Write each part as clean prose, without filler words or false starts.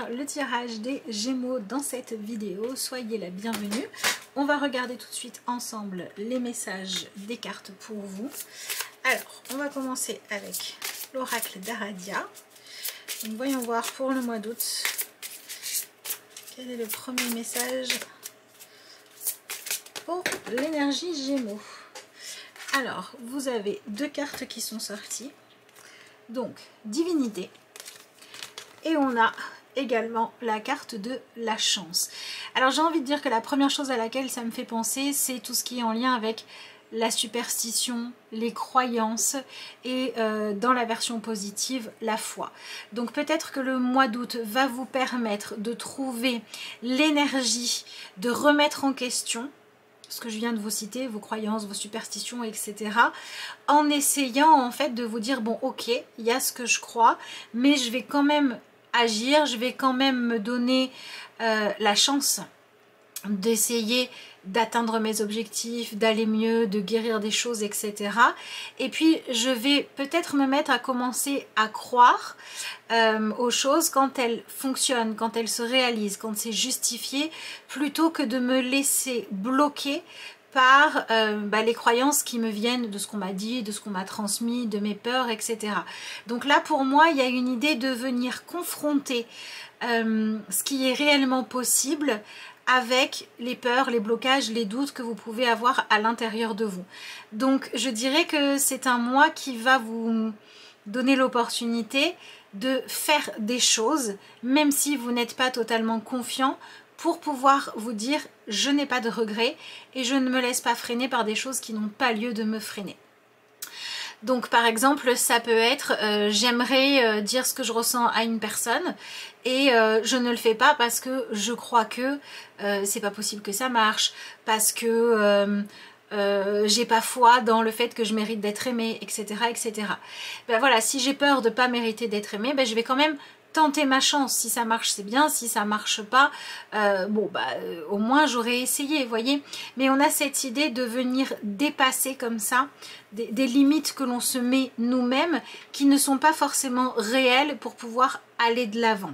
le tirage des Gémeaux dans cette vidéo. Soyez la bienvenue. On va regarder tout de suite ensemble les messages des cartes pour vous. Alors, on va commencer avec l'oracle d'Aradia. Donc, voyons voir pour le mois d'août. Quel est le premier message pour l'énergie Gémeaux? Alors, vous avez deux cartes qui sont sorties. Donc, divinité. Et on a également la carte de la chance. Alors, j'ai envie de dire que la première chose à laquelle ça me fait penser, c'est tout ce qui est en lien avec la superstition, les croyances et dans la version positive, la foi. Donc peut-être que le mois d'août va vous permettre de trouver l'énergie de remettre en question ce que je viens de vous citer, vos croyances, vos superstitions, etc. En essayant en fait de vous dire, bon ok, il y a ce que je crois, mais je vais quand même agir, je vais quand même me donner la chance d'essayer d'atteindre mes objectifs, d'aller mieux, de guérir des choses, etc. Et puis je vais peut-être me mettre à commencer à croire aux choses quand elles fonctionnent, quand elles se réalisent, quand c'est justifié, plutôt que de me laisser bloquer par les croyances qui me viennent de ce qu'on m'a dit, de ce qu'on m'a transmis, de mes peurs, etc. Donc là pour moi il y a une idée de venir confronter ce qui est réellement possible avec les peurs, les blocages, les doutes que vous pouvez avoir à l'intérieur de vous. Donc je dirais que c'est un mois qui va vous donner l'opportunité de faire des choses, même si vous n'êtes pas totalement confiant, pour pouvoir vous dire je n'ai pas de regrets et je ne me laisse pas freiner par des choses qui n'ont pas lieu de me freiner. Donc par exemple ça peut être j'aimerais dire ce que je ressens à une personne et je ne le fais pas parce que je crois que c'est pas possible que ça marche, parce que j'ai pas foi dans le fait que je mérite d'être aimée, etc. etc. Ben voilà, si j'ai peur de pas mériter d'être aimée, ben je vais quand même tenter ma chance. Si ça marche c'est bien, si ça marche pas au moins j'aurais essayé, vous voyez. Mais on a cette idée de venir dépasser comme ça des limites que l'on se met nous-mêmes, qui ne sont pas forcément réelles, pour pouvoir aller de l'avant.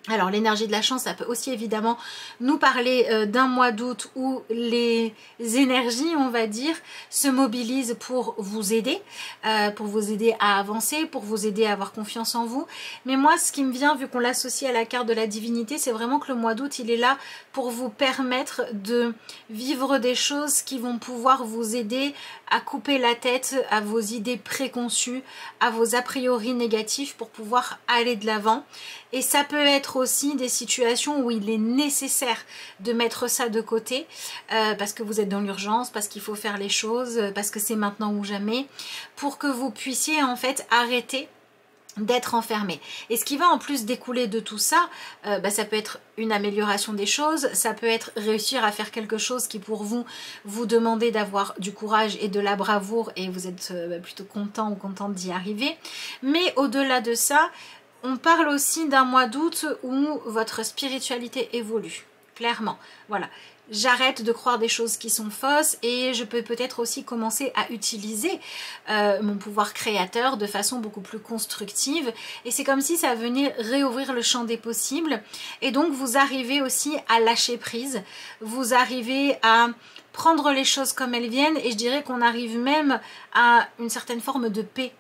Alors l'énergie de la chance, ça peut aussi évidemment nous parler d'un mois d'août où les énergies, on va dire, se mobilisent pour vous aider à avancer, pour vous aider à avoir confiance en vous. Mais moi, ce qui me vient, vu qu'on l'associe à la carte de la divinité, c'est vraiment que le mois d'août, il est là pour vous permettre de vivre des choses qui vont pouvoir vous aider à couper la tête à vos idées préconçues, à vos a priori négatifs, pour pouvoir aller de l'avant. Et ça peut être aussi des situations où il est nécessaire de mettre ça de côté parce que vous êtes dans l'urgence, parce qu'il faut faire les choses, parce que c'est maintenant ou jamais, pour que vous puissiez en fait arrêter d'être enfermé. Et ce qui va en plus découler de tout ça, ça peut être une amélioration des choses, ça peut être réussir à faire quelque chose qui pour vous demandez d'avoir du courage et de la bravoure, et vous êtes plutôt content ou contente d'y arriver. Mais au-delà de ça, on parle aussi d'un mois d'août où votre spiritualité évolue, clairement. Voilà, j'arrête de croire des choses qui sont fausses et je peux peut-être aussi commencer à utiliser mon pouvoir créateur de façon beaucoup plus constructive. Et c'est comme si ça venait réouvrir le champ des possibles. Et donc vous arrivez aussi à lâcher prise, vous arrivez à prendre les choses comme elles viennent, et je dirais qu'on arrive même à une certaine forme de paix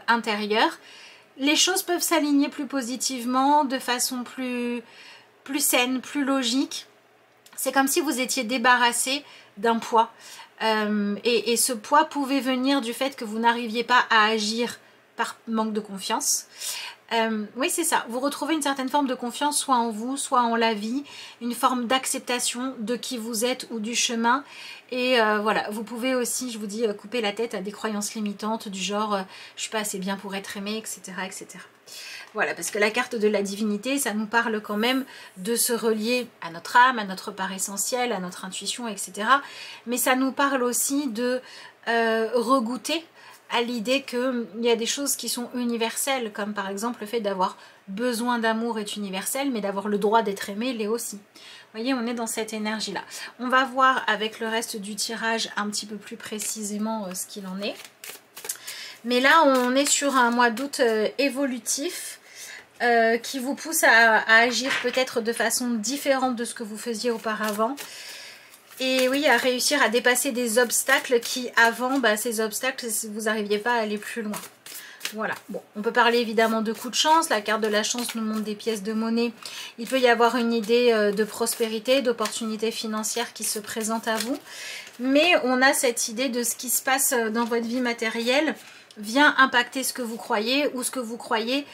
intérieure. Les choses peuvent s'aligner plus positivement, de façon plus saine, plus logique. C'est comme si vous étiez débarrassé d'un poids. Et ce poids pouvait venir du fait que vous n'arriviez pas à agir par manque de confiance. Oui, c'est ça. Vous retrouvez une certaine forme de confiance, soit en vous, soit en la vie. Une forme d'acceptation de qui vous êtes ou du chemin. Et voilà, vous pouvez aussi, je vous dis, couper la tête à des croyances limitantes du genre je suis pas assez bien pour être aimée, etc., etc. Voilà, parce que la carte de la divinité, ça nous parle quand même de se relier à notre âme, à notre part essentielle, à notre intuition, etc. Mais ça nous parle aussi de regoûter à l'idée qu'il y a des choses qui sont universelles, comme par exemple le fait d'avoir besoin d'amour est universel, mais d'avoir le droit d'être aimé l'est aussi. Vous voyez, on est dans cette énergie-là. On va voir avec le reste du tirage un petit peu plus précisément ce qu'il en est. Mais là, on est sur un mois d'août évolutif. qui vous pousse à agir peut-être de façon différente de ce que vous faisiez auparavant. Et oui, à réussir à dépasser des obstacles qui avant, ces obstacles, vous n'arriviez pas à aller plus loin. Voilà, bon, on peut parler évidemment de coups de chance. La carte de la chance nous montre des pièces de monnaie. Il peut y avoir une idée de prospérité, d'opportunités financières qui se présentent à vous. Mais on a cette idée de ce qui se passe dans votre vie matérielle vient impacter ce que vous croyez, ou ce que vous croyez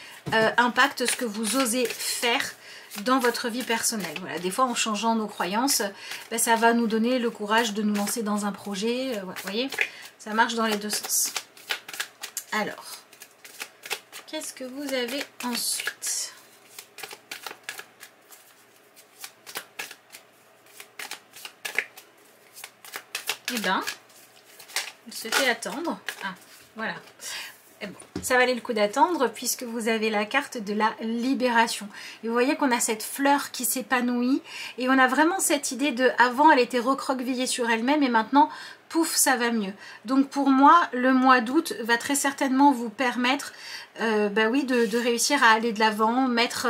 impacte ce que vous osez faire dans votre vie personnelle. Voilà, des fois en changeant nos croyances, ça va nous donner le courage de nous lancer dans un projet. Voilà, vous voyez, ça marche dans les deux sens. Alors, qu'est-ce que vous avez ensuite? Eh bien, il se fait attendre. Ah, voilà. Et bon, ça valait le coup d'attendre puisque vous avez la carte de la libération. Et vous voyez qu'on a cette fleur qui s'épanouit et on a vraiment cette idée de, avant elle était recroquevillée sur elle-même et maintenant, pouf, ça va mieux. Donc pour moi, le mois d'août va très certainement vous permettre oui, de réussir à aller de l'avant, mettre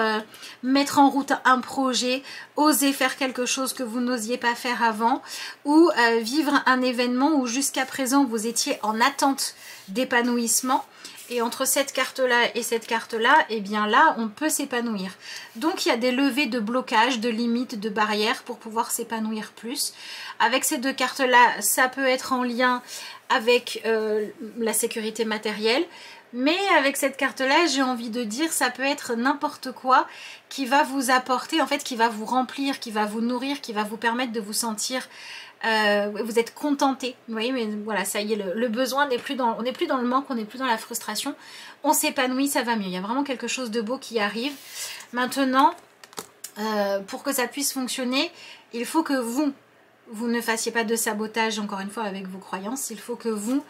en route un projet, oser faire quelque chose que vous n'osiez pas faire avant, ou vivre un événement où jusqu'à présent vous étiez en attente d'épanouissement. Et entre cette carte-là et cette carte-là, eh bien là, on peut s'épanouir. Donc, il y a des levées de blocage, de limites, de barrières pour pouvoir s'épanouir plus. Avec ces deux cartes-là, ça peut être en lien avec la sécurité matérielle. Mais avec cette carte-là, j'ai envie de dire, ça peut être n'importe quoi qui va vous apporter, en fait, qui va vous remplir, qui va vous nourrir, qui va vous permettre de vous sentir... vous êtes contenté, vous voyez, mais voilà, ça y est, le besoin n'est plus dans, on n'est plus dans le manque, on n'est plus dans la frustration, on s'épanouit, ça va mieux, il y a vraiment quelque chose de beau qui arrive. Maintenant, pour que ça puisse fonctionner, il faut que vous ne fassiez pas de sabotage, encore une fois, avec vos croyances, il faut que vous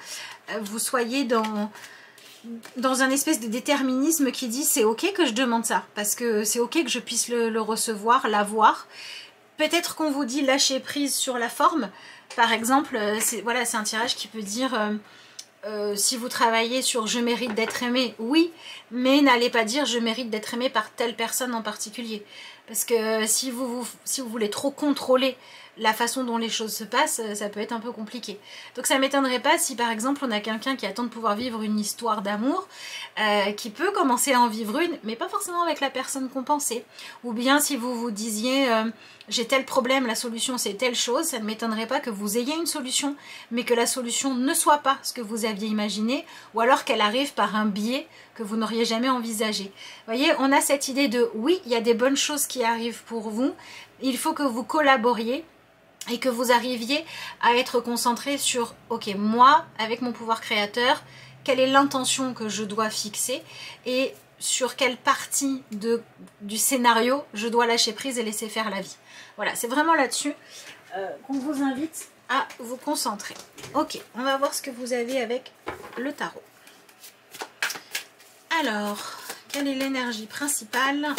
soyez dans un espèce de déterminisme qui dit c'est ok que je demande ça, parce que c'est ok que je puisse le recevoir, l'avoir. Peut-être qu'on vous dit lâcher prise sur la forme. Par exemple, voilà, c'est un tirage qui peut dire si vous travaillez sur je mérite d'être aimé, oui, mais n'allez pas dire je mérite d'être aimé par telle personne en particulier. Parce que si vous voulez trop contrôler la façon dont les choses se passent, ça peut être un peu compliqué. Donc ça ne m'étonnerait pas si par exemple on a quelqu'un qui attend de pouvoir vivre une histoire d'amour, qui peut commencer à en vivre une, mais pas forcément avec la personne qu'on pensait. Ou bien si vous vous disiez j'ai tel problème, la solution c'est telle chose, ça ne m'étonnerait pas que vous ayez une solution, mais que la solution ne soit pas ce que vous aviez imaginé, ou alors qu'elle arrive par un biais que vous n'auriez jamais envisagé. Vous voyez, on a cette idée de oui, il y a des bonnes choses qui arrivent pour vous, il faut que vous collaboriez, et que vous arriviez à être concentré sur, ok, moi, avec mon pouvoir créateur, quelle est l'intention que je dois fixer et sur quelle partie du scénario je dois lâcher prise et laisser faire la vie. Voilà, c'est vraiment là-dessus qu'on vous invite à vous concentrer. Ok, on va voir ce que vous avez avec le tarot. Alors, quelle est l'énergie principale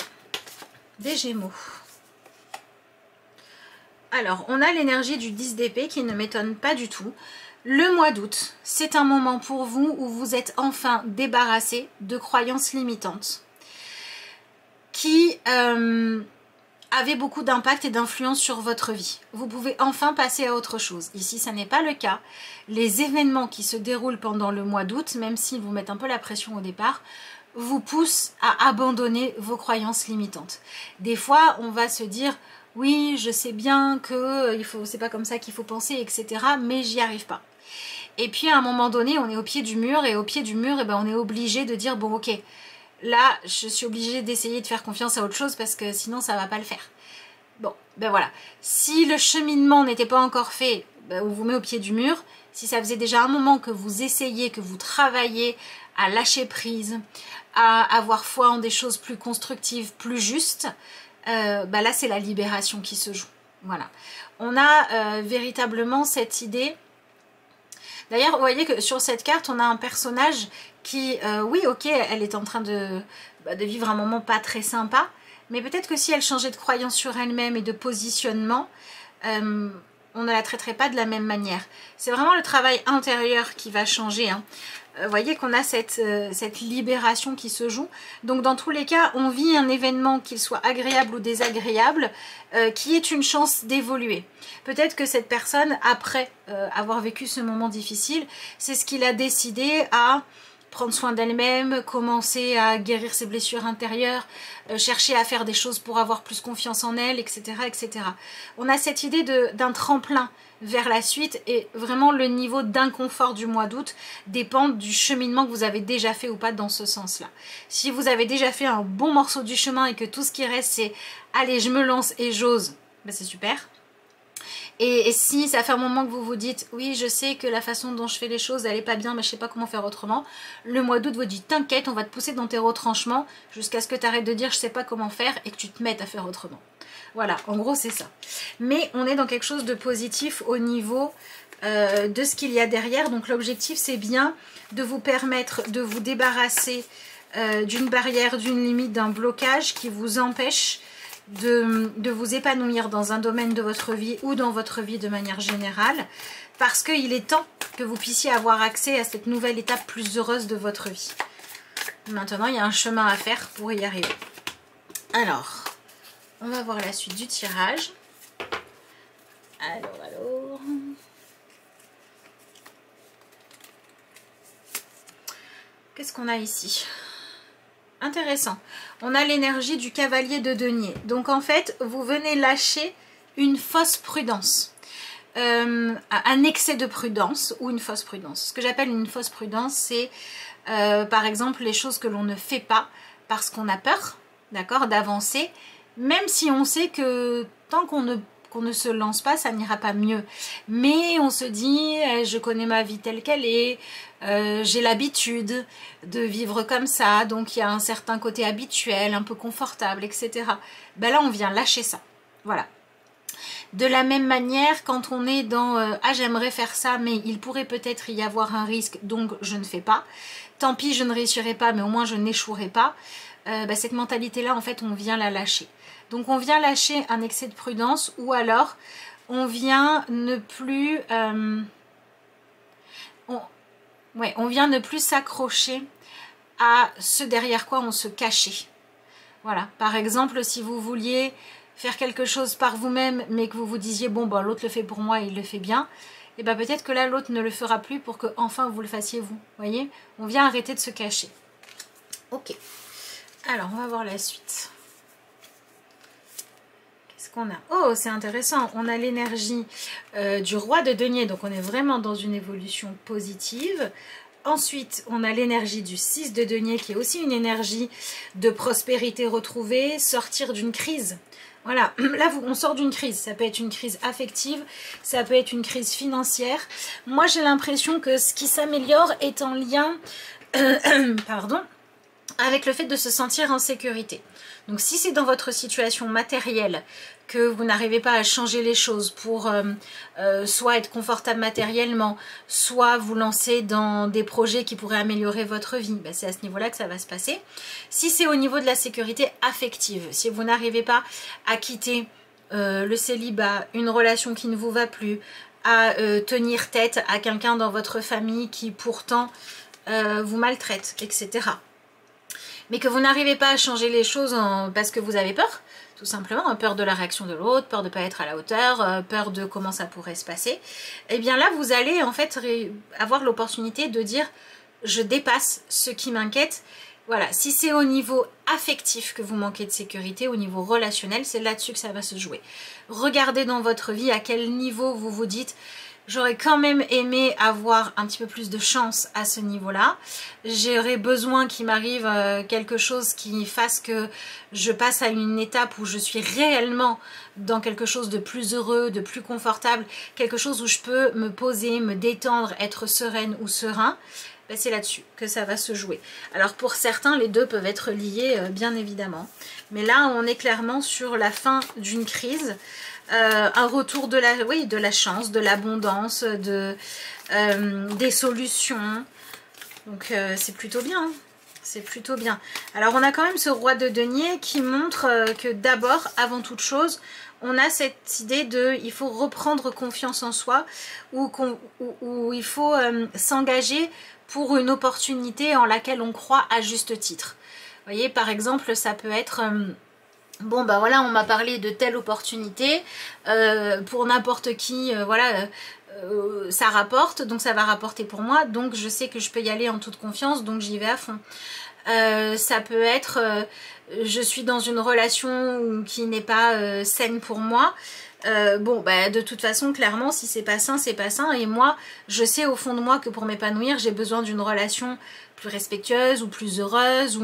des Gémeaux ? Alors, on a l'énergie du 10 d'épée qui ne m'étonne pas du tout. Le mois d'août, c'est un moment pour vous où vous êtes enfin débarrassé de croyances limitantes qui avaient beaucoup d'impact et d'influence sur votre vie. Vous pouvez enfin passer à autre chose. Ici, ça n'est pas le cas. Les événements qui se déroulent pendant le mois d'août, même s'ils vous mettent un peu la pression au départ, vous poussent à abandonner vos croyances limitantes. Des fois, on va se dire... oui, je sais bien que c'est pas comme ça qu'il faut penser, etc. Mais j'y arrive pas. Et puis à un moment donné, on est au pied du mur. Et au pied du mur, on est obligé de dire, bon ok, là, je suis obligée d'essayer de faire confiance à autre chose parce que sinon, ça va pas le faire. Bon, ben voilà. Si le cheminement n'était pas encore fait, on vous met au pied du mur. Si ça faisait déjà un moment que vous essayez, que vous travaillez à lâcher prise, à avoir foi en des choses plus constructives, plus justes, là c'est la libération qui se joue. Voilà, on a véritablement cette idée. D'ailleurs, vous voyez que sur cette carte, on a un personnage qui, oui, ok, elle est en train de vivre un moment pas très sympa, mais peut-être que si elle changeait de croyance sur elle-même et de positionnement, on ne la traiterait pas de la même manière. C'est vraiment le travail intérieur qui va changer, hein. voyez qu'on a cette libération qui se joue. Donc dans tous les cas, on vit un événement, qu'il soit agréable ou désagréable, qui est une chance d'évoluer. Peut-être que cette personne, après avoir vécu ce moment difficile, c'est ce qu'il a décidé à prendre soin d'elle-même, commencer à guérir ses blessures intérieures, chercher à faire des choses pour avoir plus confiance en elle, etc. etc. On a cette idée d'un tremplin vers la suite et vraiment le niveau d'inconfort du mois d'août dépend du cheminement que vous avez déjà fait ou pas dans ce sens-là. Si vous avez déjà fait un bon morceau du chemin et que tout ce qui reste c'est « allez, je me lance et j'ose », ben c'est super. Et si ça fait un moment que vous vous dites « oui, je sais que la façon dont je fais les choses, elle n'est pas bien, mais je ne sais pas comment faire autrement », le mois d'août vous dit « t'inquiète, on va te pousser dans tes retranchements jusqu'à ce que tu arrêtes de dire « je ne sais pas comment faire » et que tu te mettes à faire autrement ». Voilà, en gros c'est ça. Mais on est dans quelque chose de positif au niveau de ce qu'il y a derrière. Donc l'objectif c'est bien de vous permettre de vous débarrasser d'une barrière, d'une limite, d'un blocage qui vous empêche de vous épanouir dans un domaine de votre vie ou dans votre vie de manière générale, parce qu'il est temps que vous puissiez avoir accès à cette nouvelle étape plus heureuse de votre vie. Maintenant, il y a un chemin à faire pour y arriver. Alors, on va voir la suite du tirage. Alors... Qu'est-ce qu'on a ici ? Intéressant. On a l'énergie du cavalier de denier. Donc en fait, vous venez lâcher une fausse prudence. Un excès de prudence ou une fausse prudence. Ce que j'appelle une fausse prudence, c'est par exemple les choses que l'on ne fait pas parce qu'on a peur, d'accord, d'avancer, même si on sait que tant qu'on ne se lance pas, ça n'ira pas mieux. Mais on se dit, je connais ma vie telle qu'elle est, j'ai l'habitude de vivre comme ça, donc il y a un certain côté habituel, un peu confortable, etc. Ben là, on vient lâcher ça. Voilà. De la même manière, quand on est dans ah, j'aimerais faire ça, mais il pourrait peut-être y avoir un risque, donc je ne fais pas. Tant pis, je ne réussirai pas, mais au moins je n'échouerai pas. Ben, cette mentalité-là, en fait, on vient la lâcher. Donc on vient lâcher un excès de prudence, ou alors on vient ne plus on vient ne plus s'accrocher à ce derrière quoi on se cachait. Voilà, par exemple, si vous vouliez faire quelque chose par vous-même, mais que vous vous disiez bon bah l'autre le fait pour moi et il le fait bien, et ben peut-être que là l'autre ne le fera plus pour que enfin vous le fassiez vous. Voyez, on vient arrêter de se cacher. Ok. Alors on va voir la suite. Qu'on a. Oh, c'est intéressant. On a l'énergie du roi de denier, donc on est vraiment dans une évolution positive. Ensuite, on a l'énergie du 6 de denier qui est aussi une énergie de prospérité retrouvée, sortir d'une crise. Voilà, là on sort d'une crise. Ça peut être une crise affective, ça peut être une crise financière. Moi, j'ai l'impression que ce qui s'améliore est en lien pardon, avec le fait de se sentir en sécurité. Donc si c'est dans votre situation matérielle que vous n'arrivez pas à changer les choses pour soit être confortable matériellement, soit vous lancer dans des projets qui pourraient améliorer votre vie, ben c'est à ce niveau-là que ça va se passer. Si c'est au niveau de la sécurité affective, si vous n'arrivez pas à quitter le célibat, une relation qui ne vous va plus, à tenir tête à quelqu'un dans votre famille qui pourtant vous maltraite, etc. Mais que vous n'arrivez pas à changer les choses parce que vous avez peur, tout simplement, peur de la réaction de l'autre, peur de ne pas être à la hauteur, peur de comment ça pourrait se passer, et bien là vous allez en fait avoir l'opportunité de dire je dépasse ce qui m'inquiète. Voilà, si c'est au niveau affectif que vous manquez de sécurité, au niveau relationnel, c'est là-dessus que ça va se jouer. Regardez dans votre vie à quel niveau vous vous dites j'aurais quand même aimé avoir un petit peu plus de chance à ce niveau-là. J'aurais besoin qu'il m'arrive quelque chose qui fasse que je passe à une étape où je suis réellement dans quelque chose de plus heureux, de plus confortable, quelque chose où je peux me poser, me détendre, être sereine ou serein. Ben c'est là-dessus que ça va se jouer. Alors pour certains, les deux peuvent être liés, bien évidemment. Mais là, on est clairement sur la fin d'une crise. Un retour de la chance, de l'abondance, des solutions. Donc c'est plutôt bien. Hein. C'est plutôt bien. Alors on a quand même ce roi de denier qui montre que d'abord, avant toute chose, on a cette idée de il faut reprendre confiance en soi ou il faut s'engager pour une opportunité en laquelle on croit à juste titre. Vous voyez, par exemple, ça peut être... bon bah voilà, on m'a parlé de telle opportunité, pour n'importe qui, voilà, ça rapporte, donc ça va rapporter pour moi, donc je sais que je peux y aller en toute confiance, donc j'y vais à fond. Ça peut être, je suis dans une relation qui n'est pas saine pour moi. Bon bah de toute façon clairement si c'est pas sain c'est pas sain, et moi je sais au fond de moi que pour m'épanouir j'ai besoin d'une relation plus respectueuse ou plus heureuse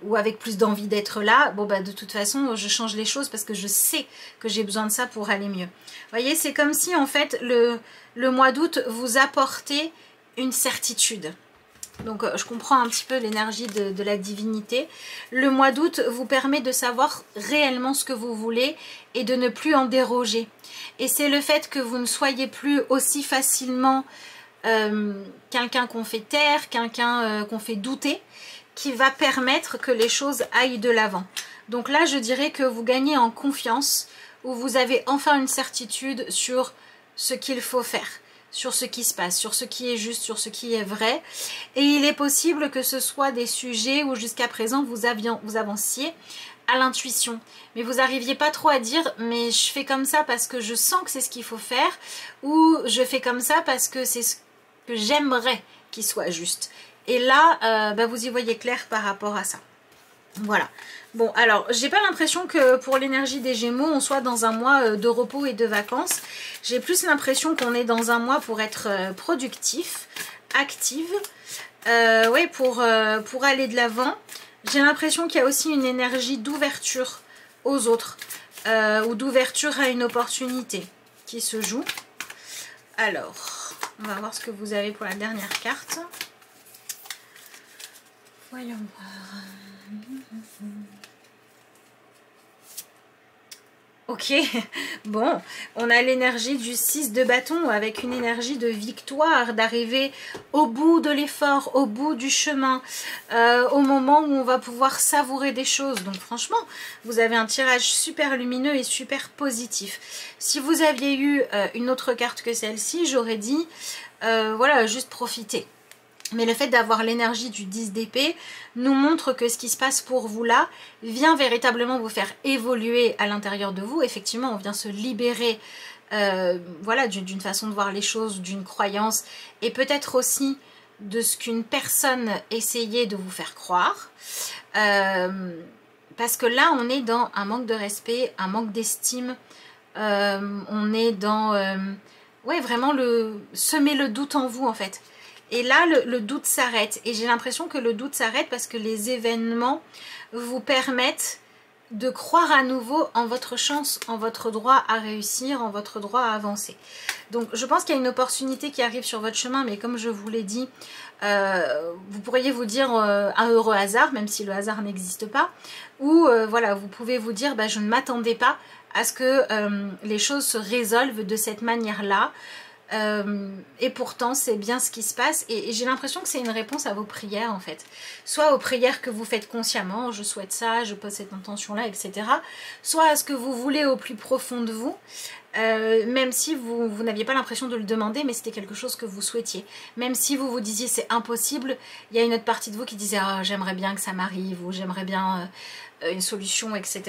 ou avec plus d'envie d'être là. Bon bah de toute façon je change les choses parce que je sais que j'ai besoin de ça pour aller mieux. Vous voyez, c'est comme si en fait le mois d'août vous apportait une certitude. Donc je comprends un petit peu l'énergie de la divinité. Le mois d'août vous permet de savoir réellement ce que vous voulez et de ne plus en déroger. Et c'est le fait que vous ne soyez plus aussi facilement quelqu'un qu'on fait taire, quelqu'un qu'on fait douter, qui va permettre que les choses aillent de l'avant. Donc là je dirais que vous gagnez en confiance, où vous avez enfin une certitude sur ce qu'il faut faire, sur ce qui se passe, sur ce qui est juste, sur ce qui est vrai. Et il est possible que ce soit des sujets où jusqu'à présent vous avanciez à l'intuition, mais vous n'arriviez pas trop à dire mais je fais comme ça parce que je sens que c'est ce qu'il faut faire, ou je fais comme ça parce que c'est ce que j'aimerais qu'il soit juste. Et là bah vous y voyez clair par rapport à ça. Voilà. Bon, alors, j'ai pas l'impression que pour l'énergie des Gémeaux, on soit dans un mois de repos et de vacances. J'ai plus l'impression qu'on est dans un mois pour être productif, active, ouais, pour aller de l'avant. J'ai l'impression qu'il y a aussi une énergie d'ouverture aux autres, ou d'ouverture à une opportunité qui se joue. Alors, on va voir ce que vous avez pour la dernière carte. Voyons voir. Ok, bon, on a l'énergie du 6 de bâton avec une énergie de victoire, d'arriver au bout de l'effort, au bout du chemin, au moment où on va pouvoir savourer des choses. Donc franchement, vous avez un tirage super lumineux et super positif. Si vous aviez eu une autre carte que celle-ci, j'aurais dit, voilà, juste profiter. Mais le fait d'avoir l'énergie du 10 d'épée nous montre que ce qui se passe pour vous là vient véritablement vous faire évoluer à l'intérieur de vous. Effectivement, on vient se libérer voilà, d'une façon de voir les choses, d'une croyance, et peut-être aussi de ce qu'une personne essayait de vous faire croire. Parce que là, on est dans un manque de respect, un manque d'estime. On est dans ouais, vraiment semer le doute en vous en fait. Et là, le doute s'arrête. Et j'ai l'impression que le doute s'arrête parce que les événements vous permettent de croire à nouveau en votre chance, en votre droit à réussir, en votre droit à avancer. Donc je pense qu'il y a une opportunité qui arrive sur votre chemin, mais comme je vous l'ai dit, vous pourriez vous dire un heureux hasard, même si le hasard n'existe pas. Ou voilà, vous pouvez vous dire, bah, je ne m'attendais pas à ce que les choses se résolvent de cette manière-là. Et pourtant c'est bien ce qui se passe, et j'ai l'impression que c'est une réponse à vos prières en fait, soit aux prières que vous faites consciemment, je souhaite ça, je pose cette intention là, etc., soit à ce que vous voulez au plus profond de vous, même si vous n'aviez pas l'impression de le demander, mais c'était quelque chose que vous souhaitiez, même si vous vous disiez c'est impossible, il y a une autre partie de vous qui disait oh, j'aimerais bien que ça m'arrive, ou j'aimerais bien une solution, etc.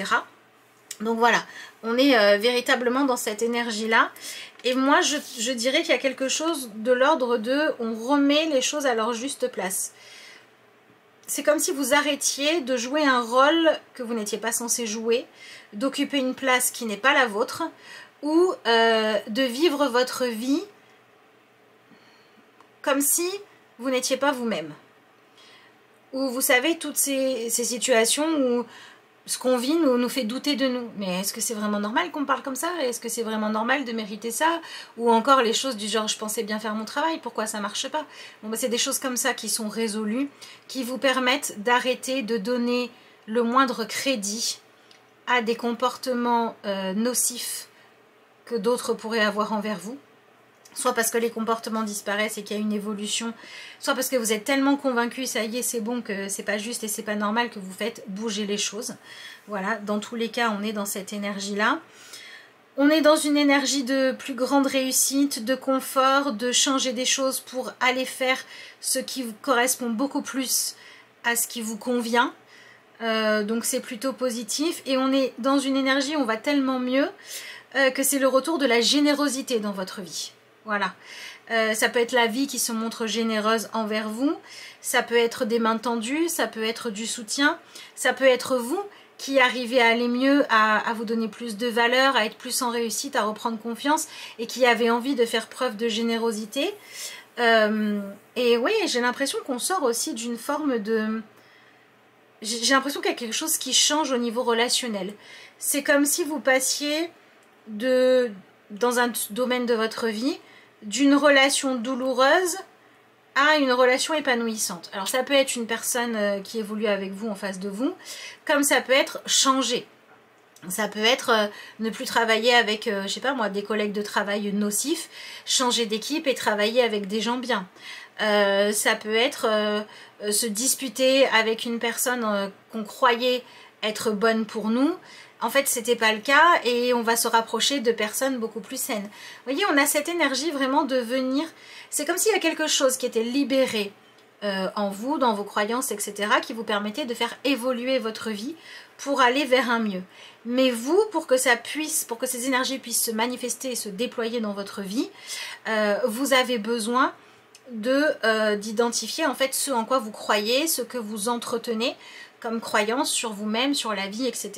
Donc voilà, on est véritablement dans cette énergie-là. Et moi, je dirais qu'il y a quelque chose de l'ordre de on remet les choses à leur juste place. C'est comme si vous arrêtiez de jouer un rôle que vous n'étiez pas censé jouer, d'occuper une place qui n'est pas la vôtre, ou de vivre votre vie comme si vous n'étiez pas vous-même. Ou vous savez, toutes ces situations où ce qu'on vit nous fait douter de nous. Mais est-ce que c'est vraiment normal qu'on parle comme ça? Est-ce que c'est vraiment normal de mériter ça? Ou encore les choses du genre je pensais bien faire mon travail, pourquoi ça marche pas? Bon, bah, c'est des choses comme ça qui sont résolues, qui vous permettent d'arrêter de donner le moindre crédit à des comportements nocifs que d'autres pourraient avoir envers vous. soit parce que les comportements disparaissent et qu'il y a une évolution, soit parce que vous êtes tellement convaincu, ça y est, c'est bon, que c'est pas juste et c'est pas normal, que vous faites bouger les choses. Voilà, dans tous les cas, on est dans cette énergie-là. On est dans une énergie de plus grande réussite, de confort, de changer des choses pour aller faire ce qui vous correspond beaucoup plus à ce qui vous convient. Donc c'est plutôt positif. Et on est dans une énergie, on va tellement mieux que c'est le retour de la générosité dans votre vie. Voilà. Ça peut être la vie qui se montre généreuse envers vous. Ça peut être des mains tendues, ça peut être du soutien. Ça peut être vous qui arrivez à aller mieux, à vous donner plus de valeur, à être plus en réussite, à reprendre confiance et qui avez envie de faire preuve de générosité. Et oui, j'ai l'impression qu'on sort aussi d'une forme de... J'ai l'impression qu'il y a quelque chose qui change au niveau relationnel. C'est comme si vous passiez dans un domaine de votre vie, d'une relation douloureuse à une relation épanouissante. Alors ça peut être une personne qui évolue avec vous en face de vous, comme ça peut être changer. Ça peut être ne plus travailler avec, je sais pas moi, des collègues de travail nocifs, changer d'équipe et travailler avec des gens bien. Ça peut être se disputer avec une personne qu'on croyait être bonne pour nous. En fait, c'était pas le cas et on va se rapprocher de personnes beaucoup plus saines. Vous voyez, on a cette énergie vraiment de venir... C'est comme s'il y a quelque chose qui était libéré en vous, dans vos croyances, etc., qui vous permettait de faire évoluer votre vie pour aller vers un mieux. Mais vous, pour que ça puisse, pour que ces énergies puissent se manifester et se déployer dans votre vie, vous avez besoin d'identifier en fait ce en quoi vous croyez, ce que vous entretenez comme croyance sur vous-même, sur la vie, etc.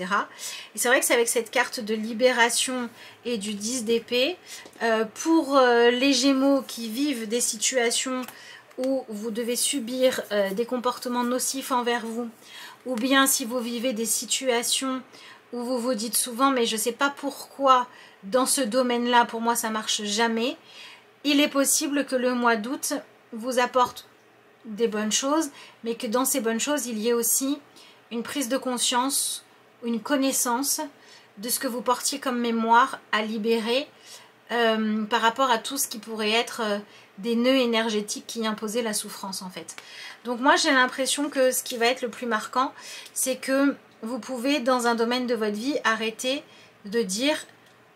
Et c'est vrai que c'est avec cette carte de libération et du 10 d'épée, pour les Gémeaux qui vivent des situations où vous devez subir des comportements nocifs envers vous, ou bien si vous vivez des situations où vous vous dites souvent mais je ne sais pas pourquoi dans ce domaine-là, pour moi ça marche jamais, il est possible que le mois d'août vous apporte des bonnes choses, mais que dans ces bonnes choses, il y ait aussi une prise de conscience, une connaissance de ce que vous portiez comme mémoire à libérer par rapport à tout ce qui pourrait être des nœuds énergétiques qui imposaient la souffrance en fait. Donc moi j'ai l'impression que ce qui va être le plus marquant, c'est que vous pouvez dans un domaine de votre vie arrêter de dire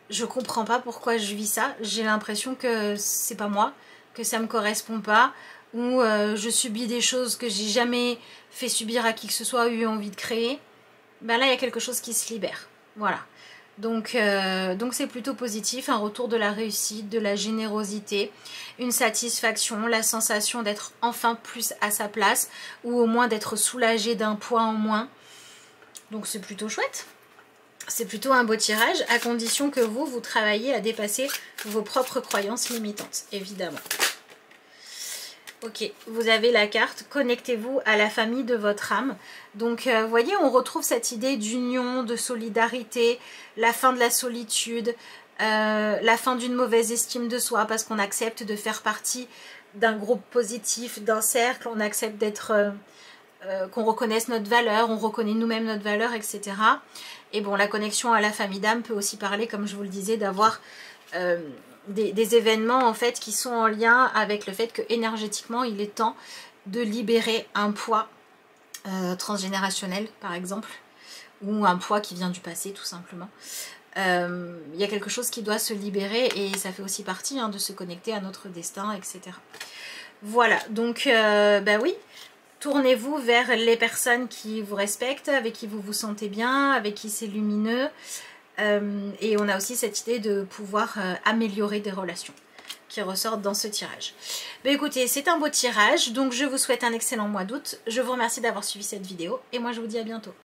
je comprends pas pourquoi je vis ça, j'ai l'impression que c'est pas moi, que ça me correspond pas, ou je subis des choses que j'ai jamais fait subir à qui que ce soit, eu envie de créer. Ben là il y a quelque chose qui se libère, voilà. Donc c'est plutôt positif, un retour de la réussite, de la générosité, une satisfaction, la sensation d'être enfin plus à sa place, ou au moins d'être soulagé d'un poids en moins. Donc c'est plutôt chouette. C'est plutôt un beau tirage, à condition que vous travaillez à dépasser vos propres croyances limitantes, évidemment. Ok, vous avez la carte, connectez-vous à la famille de votre âme. Donc, vous voyez, on retrouve cette idée d'union, de solidarité, la fin de la solitude, la fin d'une mauvaise estime de soi, parce qu'on accepte de faire partie d'un groupe positif, d'un cercle, on accepte d'être... qu'on reconnaisse notre valeur, on reconnaît nous-mêmes notre valeur, etc. Et bon, la connexion à la famille d'âme peut aussi parler, comme je vous le disais, d'avoir des événements en fait qui sont en lien avec le fait que énergétiquement il est temps de libérer un poids transgénérationnel par exemple, ou un poids qui vient du passé tout simplement. Il y a quelque chose qui doit se libérer et ça fait aussi partie de se connecter à notre destin, etc. Voilà, donc bah oui, tournez-vous vers les personnes qui vous respectent, avec qui vous vous sentez bien, avec qui c'est lumineux. Et on a aussi cette idée de pouvoir améliorer des relations qui ressortent dans ce tirage. Mais écoutez, c'est un beau tirage, donc je vous souhaite un excellent mois d'août. Je vous remercie d'avoir suivi cette vidéo et moi je vous dis à bientôt.